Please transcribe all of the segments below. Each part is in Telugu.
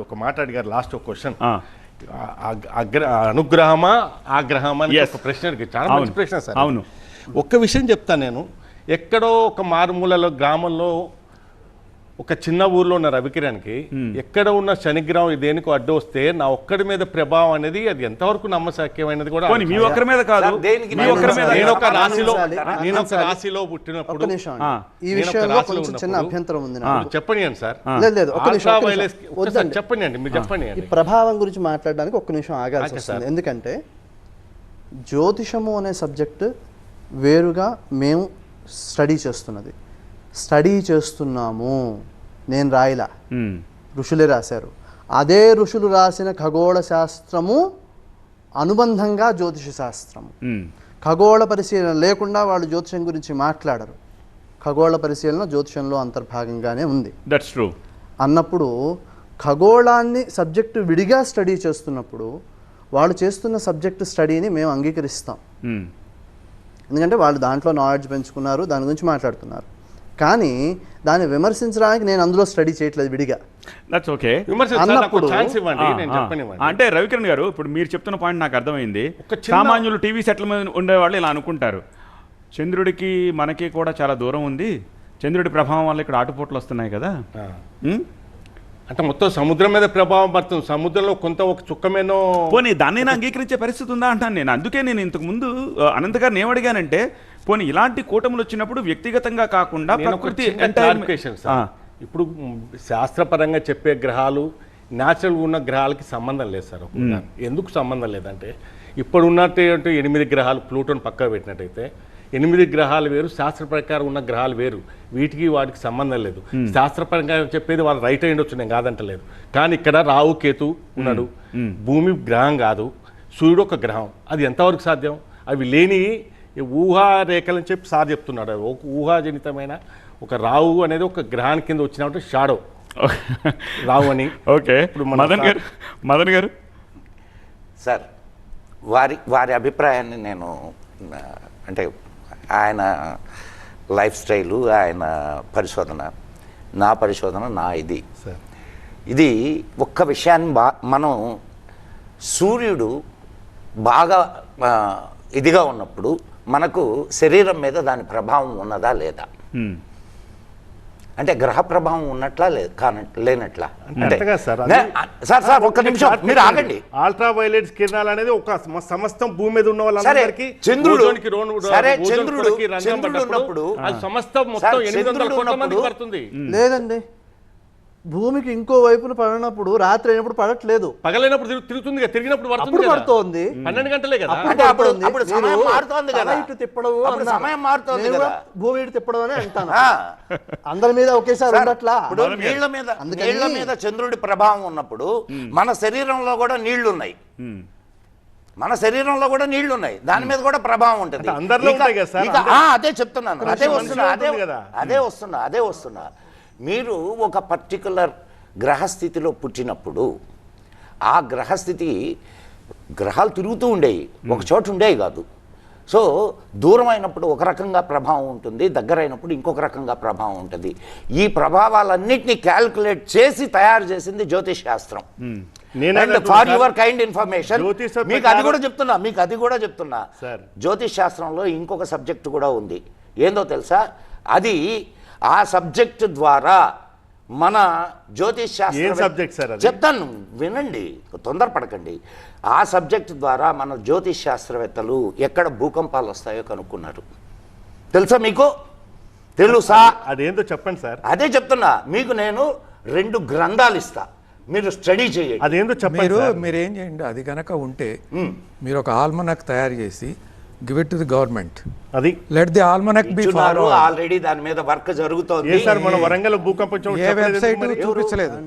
ఒక మాట అడిగారు లాస్ట్ ఒక క్వశ్చన్ అనుగ్రహమా ఆగ్రహమా అని ఒక ప్రశ్న అడిగారు. చాలా మంచి ప్రశ్న సార్. అవును, ఒక్క విషయం చెప్తాను నేను. ఎక్కడో ఒక మారుమూలలో గ్రామంలో ఒక చిన్న ఊర్లో ఉన్న రవికిరణ్కి ఎక్కడ ఉన్న శనిగ్రహం దేనికి అడ్డు వస్తే నా ఒక్కడి మీద ప్రభావం అనేది అది ఎంతవరకు నమ్మశక్యమైనది కూడా మీ ఒక్కరి మీద కాదు. నేను ఒక రాశిలో పుట్టినప్పుడు ఈ విషయంలో కొంచెం చిన్న అభ్యంతరం ఉంది. చెప్పండి సార్. చెప్పండి, మీరు చెప్పండి. ఈ ప్రభావం గురించి మాట్లాడడానికి ఒక్క నిమిషం ఆగాల్సి వస్తుంది. ఎందుకంటే జ్యోతిషము అనే సబ్జెక్ట్ వేరుగా మేము స్టడీ చేస్తున్నాము. నేను రాయిలా, ఋషులే రాశారు. అదే ఋషులు రాసిన ఖగోళ శాస్త్రము అనుబంధంగా జ్యోతిష శాస్త్రము. ఖగోళ పరిశీలన లేకుండా వాళ్ళు జ్యోతిషం గురించి మాట్లాడరు. ఖగోళ పరిశీలన జ్యోతిషంలో అంతర్భాగంగానే ఉంది. That's true. అన్నప్పుడు ఖగోళాన్ని సబ్జెక్టు విడిగా స్టడీ చేస్తున్నప్పుడు వాళ్ళు చేస్తున్న సబ్జెక్టు స్టడీని మేము అంగీకరిస్తాం. ఎందుకంటే వాళ్ళు దాంట్లో నాలెడ్జ్ పెంచుకున్నారు, దాని గురించి మాట్లాడుతున్నారు. కానీ దాన్ని విమర్శించడానికి నేను అందులో స్టడీ చేయట్లేదు విడిగా. That's okay. అంటే రవికిరణ్ గారు, ఇప్పుడు మీరు చెప్తున్న పాయింట్ నాకు అర్థమైంది. సామాన్యులు టీవీ సెట్ల మీద ఉండేవాళ్ళు ఇలా అనుకుంటారు, చంద్రుడికి మనకి కూడా చాలా దూరం ఉంది, చంద్రుడి ప్రభావం వల్ల ఇక్కడ ఆటుపోట్లు వస్తున్నాయి కదా. అంటే మొత్తం సముద్రం మీద ప్రభావం పడుతుంది. సముద్రంలో కొంత ఒక చుక్కమేనో పోనీ దాన్ని అంగీకరించే పరిస్థితి ఉందా అంటాను నేను. అందుకే నేను ఇంతకు ముందు అనంత్ గారిని ఏమడిగానంటే, పోనీ ఇలాంటి కూటములు వచ్చినప్పుడు వ్యక్తిగతంగా కాకుండా ప్రకృతి. ఇప్పుడు శాస్త్రపరంగా చెప్పే గ్రహాలు న్యాచురల్గా ఉన్న గ్రహాలకి సంబంధం లేదు సార్. ఎందుకు సంబంధం లేదంటే, ఇప్పుడు ఉన్నట్టు 8 గ్రహాలు ప్లూటోని పక్కన పెట్టినట్టయితే 8 గ్రహాలు వేరు, శాస్త్ర ప్రకారం ఉన్న గ్రహాలు వేరు. వీటికి వాటికి సంబంధం లేదు. శాస్త్ర ప్రకారం చెప్పేది వాళ్ళు రైట్ అయ్యిండొచ్చు, నేను కాదంటలేదు. కానీ ఇక్కడ రాహు కేతు ఉన్నాడు. భూమి గ్రహం కాదు, సూర్యుడు ఒక గ్రహం. అది ఎంతవరకు సాధ్యం? అవి లేని ఊహారేఖలని చెప్పి సార్ చెప్తున్నాడు. ఒక ఊహాజనితమైన ఒక రాహు అనేది ఒక గ్రహాన్ని కింద వచ్చినట్టు షాడో రాహు అని. ఓకే, ఇప్పుడు మదన్ గారు సార్, వారి అభిప్రాయాన్ని నేను అంటే ఆయన లైఫ్ స్టైలు, ఆయన పరిశోధన, నా పరిశోధన, ఇది ఒక్క విషయాన్ని మనం సూర్యుడు బాగా ఇదిగా ఉన్నప్పుడు మనకు శరీరం మీద దాని ప్రభావం ఉన్నదా లేదా, అంటే గ్రహ ప్రభావం ఉన్నట్లా లేనట్లా. సార్ ఒక్క నిమిషం మీరు ఆగండి. అల్ట్రా వైలెట్ కిరణాలు అనేది ఒక సమస్తం భూమి మీద ఉన్న వాళ్ళందరికీ చంద్రుడు లేదండి. భూమికి ఇంకో వైపున పడినప్పుడు రాత్రి అయినప్పుడు పడట్లేదు, పగలైనప్పుడు తిరుగుతుంది, తిరిగినప్పుడు పడుతుంది. 12 గంటలే కదా. భూమి తిప్పడం అని అంటాను. అందరి మీద ఒకేసారి నీళ్ల మీద చంద్రుడి ప్రభావం ఉన్నప్పుడు మన శరీరంలో కూడా నీళ్లున్నాయి, దాని మీద కూడా ప్రభావం ఉంటుంది. అదే చెప్తున్నాను, అదే వస్తున్నా. మీరు ఒక పర్టికులర్ గ్రహస్థితిలో పుట్టినప్పుడు ఆ గ్రహస్థితి గ్రహాలు తిరుగుతూ ఉండేవి, ఒక చోట ఉండేవి కాదు. సో దూరం అయినప్పుడు ఒక రకంగా ప్రభావం ఉంటుంది, దగ్గర అయినప్పుడు ఇంకొక రకంగా ప్రభావం ఉంటుంది. ఈ ప్రభావాలన్నింటినీ క్యాల్కులేట్ చేసి తయారు చేసింది జ్యోతిష్ శాస్త్రం. ఫార్ యువర్ కైండ్ ఇన్ఫర్మేషన్ మీకు అది కూడా చెప్తున్నా జ్యోతిష్ శాస్త్రంలో ఇంకొక సబ్జెక్ట్ కూడా ఉంది. ఏందో తెలుసా? అది ఆ సబ్జెక్ట్ ద్వారా మన జ్యోతిష్ శాస్త్రం చెప్తాను, వినండి, తొందరపడకండి. ఆ సబ్జెక్ట్ ద్వారా మన జ్యోతిష్ శాస్త్రవేత్తలు ఎక్కడ భూకంపాలు వస్తాయో కనుక్కున్నారు. తెలుసా మీకు? తెలుసా? అదేంటో చెప్పండి సార్. అదే చెప్తున్నా మీకు. నేను 2 గ్రంథాలు ఇస్తా, మీరు స్టడీ చేయండి. అదేంటో చెప్పండి. మీరేం చేయండి, అది కనుక ఉంటే మీరు ఒక ఆల్మనాక్ తయారు చేసి give it to the government. అది let the almanac be followed. Already దాని మీద వర్క్ జరుగుతోంది. ఏ సార్, మన వరంగల్ భూకంపం ఏ వెబ్సైట్ చూపించలేదు,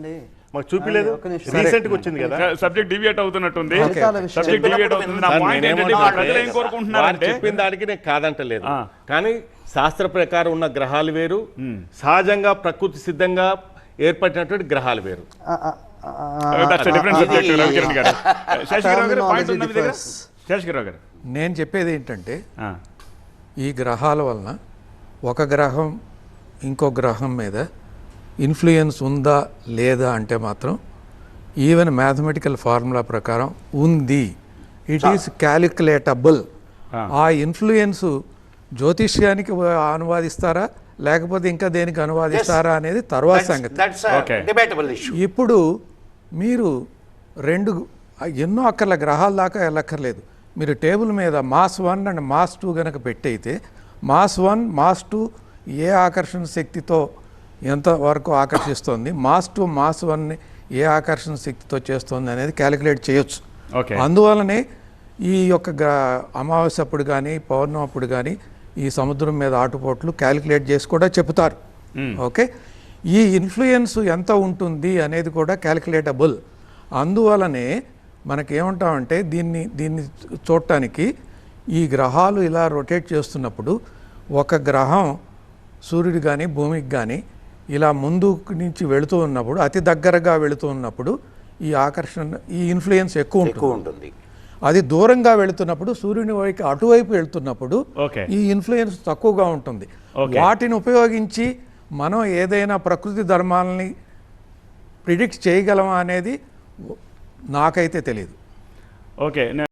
మాకు చూపిలేదు. రీసెంట్ గా వచ్చింది కదా. సబ్జెక్ట్ డివియేట్ అవుతున్నట్టుంది. సబ్జెక్ట్ డివియేట్ అవుతుంది. నా పాయింట్ ఏంటంటే ప్రజలు ఏం కోరుకుంటున్నారంటే, చెప్పిన దానికి నేను కాదంటలేదు, కానీ శాస్త్ర ప్రకారం ఉన్న గ్రహాలు వేరు, సహజంగా ప్రకృతి సిద్ధంగా ఏర్పడినటువంటి గ్రహాలు వేరు. నేను చెప్పేది ఏంటంటే, ఈ గ్రహాల వలన ఒక గ్రహం ఇంకో గ్రహం మీద ఇన్ఫ్లుయెన్స్ ఉందా లేదా అంటే మాత్రం ఈవెన్ మ్యాథమెటికల్ ఫార్ములా ప్రకారం ఉంది. It is calculable. ఆ ఇన్ఫ్లుయెన్స్ జ్యోతిష్యానికి అనువాదిస్తారా లేకపోతే ఇంకా దేనికి అనువాదిస్తారా అనేది తర్వాత సంగతి. That's Okay. Debatable issue. ఇప్పుడు మీరు ఎన్నో అక్కర్ల గ్రహాల దాకా వెళ్ళక్కర్లేదు. మీరు టేబుల్ మీద మాస్ 1 అండ్ మాస్ 2 కనుక పెట్టయితే మాస్ 1 మాస్ 2 ఏ ఆకర్షణ శక్తితో ఎంత వరకు ఆకర్షిస్తుంది, మాస్ 2 మాస్ 1ని ఏ ఆకర్షణ శక్తితో చేస్తుంది అనేది క్యాలిక్యులేట్ చేయొచ్చు. ఓకే. అందువలనే ఈ యొక్క అమావాస్య అప్పుడు కానీ పౌర్ణమి అప్పుడు కానీ ఈ సముద్రం మీద ఆటుపోట్లు క్యాలిక్యులేట్ చేసి కూడా చెప్తారు. ఓకే, ఈ ఇన్ఫ్లుయెన్స్ ఎంత ఉంటుంది అనేది కూడా క్యాలిక్యులేటబుల్. అందువలనే మనకేమంటామంటే దీన్ని చూడటానికి ఈ గ్రహాలు ఇలా రొటేట్ చేస్తున్నప్పుడు ఒక గ్రహం సూర్యుడు కానీ భూమికి కానీ ఇలా ముందు నుంచి వెళుతూ ఉన్నప్పుడు, అతి దగ్గరగా వెళుతూ ఉన్నప్పుడు ఈ ఆకర్షణ ఈ ఇన్ఫ్లుయెన్స్ ఎక్కువ ఉంటుంది. అది దూరంగా వెళుతున్నప్పుడు సూర్యుని వైపు అటువైపు వెళుతున్నప్పుడు Okay. ఈ ఇన్ఫ్లుయెన్స్ తక్కువగా ఉంటుంది. వాటిని ఉపయోగించి మనం ఏదైనా ప్రకృతి ధర్మాలని ప్రిడిక్ట్ చేయగలమా అనేది నాకైతే తెలియదు. ఓకే.